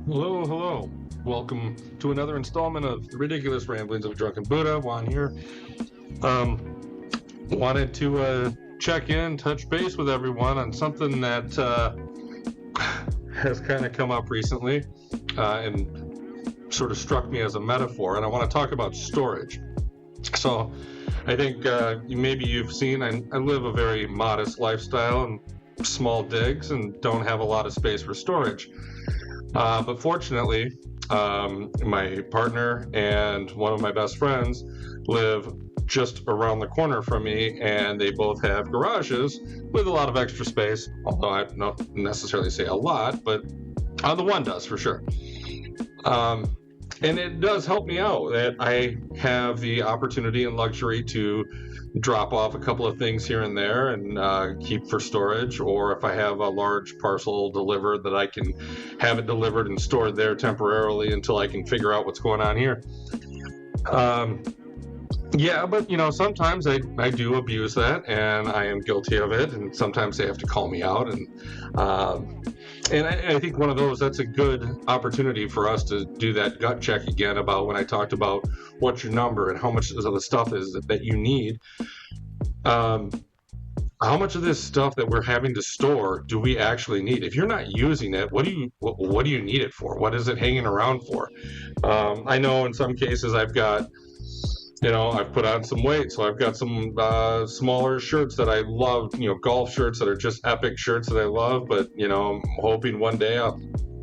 Hello, hello. Welcome to another installment of the Ridiculous Ramblings of a Drunken Buddha. Juan here. Wanted to check in, touch base with everyone on something that has kind of come up recently and sort of struck me as a metaphor, and I want to talk about storage. So I think maybe you've seen I live a very modest lifestyle and small digs and don't have a lot of space for storage. But fortunately, my partner and one of my best friends live just around the corner from me, and they both have garages with a lot of extra space, although I don't necessarily say a lot, but the one does for sure. And it does help me out that I have the opportunity and luxury to drop off a couple of things here and there and keep for storage, or if I have a large parcel delivered, that I can have it delivered and stored there temporarily until I can figure out what's going on here. Yeah, but sometimes I do abuse that, and I am guilty of it, and sometimes they have to call me out, and I think one of those, that's a good opportunity for us to do that gut check again about when I talked about what's your number and how much of the stuff is that you need. How much of this stuff that we're having to store do we actually need? If you're not using it, what do you need it for? What is it hanging around for? I know in some cases I've got, I've put on some weight, so I've got some smaller shirts that I love, golf shirts that are just epic shirts that I love, but, I'm hoping one day I'll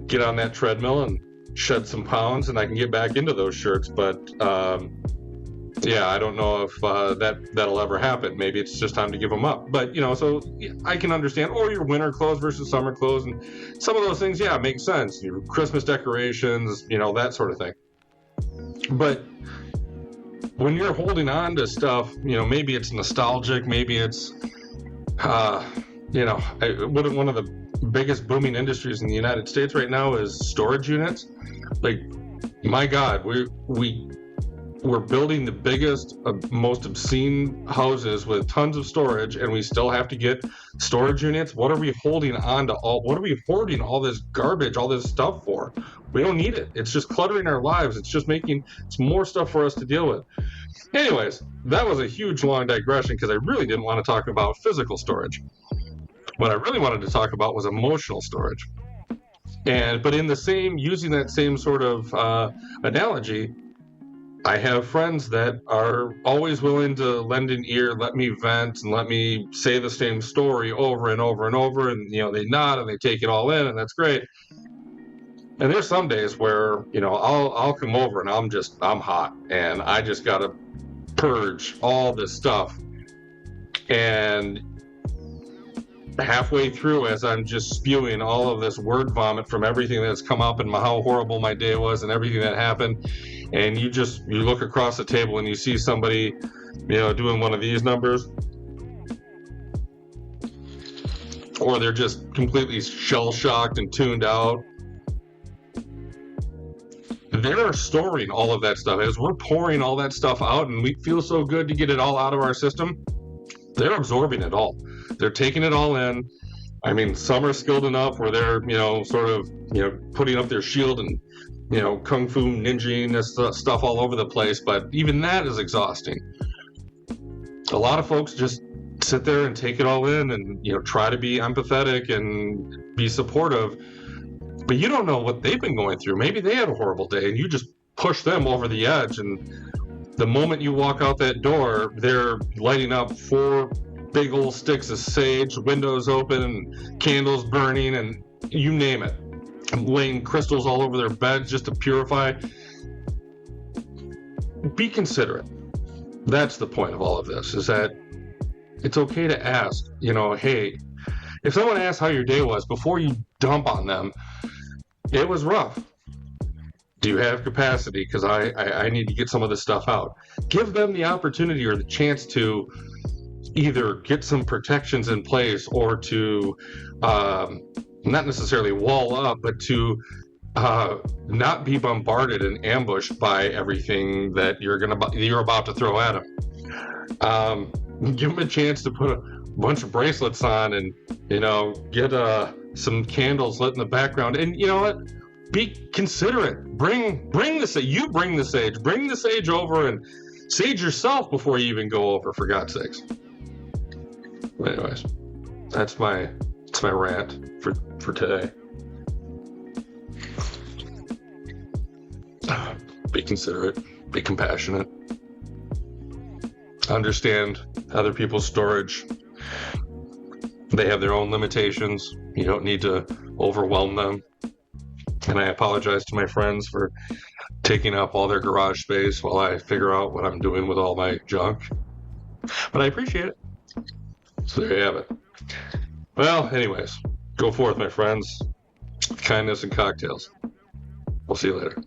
get on that treadmill and shed some pounds and I can get back into those shirts, but yeah, I don't know if that'll ever happen. Maybe it's just time to give them up, but, so I can understand, or your winter clothes versus summer clothes, and some of those things, yeah, make sense. Your Christmas decorations, that sort of thing. But when you're holding on to stuff, maybe it's nostalgic, maybe it's, one of the biggest booming industries in the United States right now is storage units. Like, my God, we're building the biggest, most obscene houses with tons of storage, and we still have to get storage units. What are we holding on to what are we hoarding all this garbage, all this stuff for? We don't need it. It's just cluttering our lives. It's more stuff for us to deal with. Anyways, that was a huge long digression because I really didn't want to talk about physical storage. What I really wanted to talk about was emotional storage. But using that same sort of analogy, I have friends that are always willing to lend an ear, let me vent, and let me say the same story over and over and over, and they nod and they take it all in, and that's great. And there's some days where I'll come over and I'm hot, and I just gotta purge all this stuff. And halfway through, as I'm just spewing all of this word vomit from everything that's come up and how horrible my day was and everything that happened, and you look across the table and you see somebody doing one of these numbers, or they're just completely shell-shocked and tuned out. They're storing all of that stuff. As we're pouring all that stuff out and we feel so good to get it all out of our system, they're absorbing it all. They're taking it all in. I mean, some are skilled enough where they're, putting up their shield and, kung fu ninjaing this stuff all over the place, but even that is exhausting. A lot of folks just sit there and take it all in and, try to be empathetic and be supportive. But you don't know what they've been going through. Maybe they had a horrible day and you just push them over the edge, and the moment you walk out that door, they're lighting up 4 big old sticks of sage, windows open, and candles burning, and you name it. Laying crystals all over their beds just to purify. Be considerate. That's the point of all of this, is that it's okay to ask, hey, if someone asks how your day was, before you dump on them, it was rough. Do you have capacity? Because I need to get some of this stuff out. Give them the opportunity or the chance to either get some protections in place, or to not necessarily wall up, but to not be bombarded and ambushed by everything that you're about to throw at them. Give them a chance to put a bunch of bracelets on and get some candles lit in the background. And you know what? be considerate. Bring the sage. You bring the sage. Bring the sage over and sage yourself before you even go over, for God's sakes. But anyways, that's my rant for today. Be considerate. Be compassionate. Understand other people's storage. They have their own limitations. You don't need to overwhelm them. And I apologize to my friends for taking up all their garage space while I figure out what I'm doing with all my junk. But I appreciate it. So there you have it. Well, anyways, go forth, my friends. Kindness and cocktails. We'll see you later.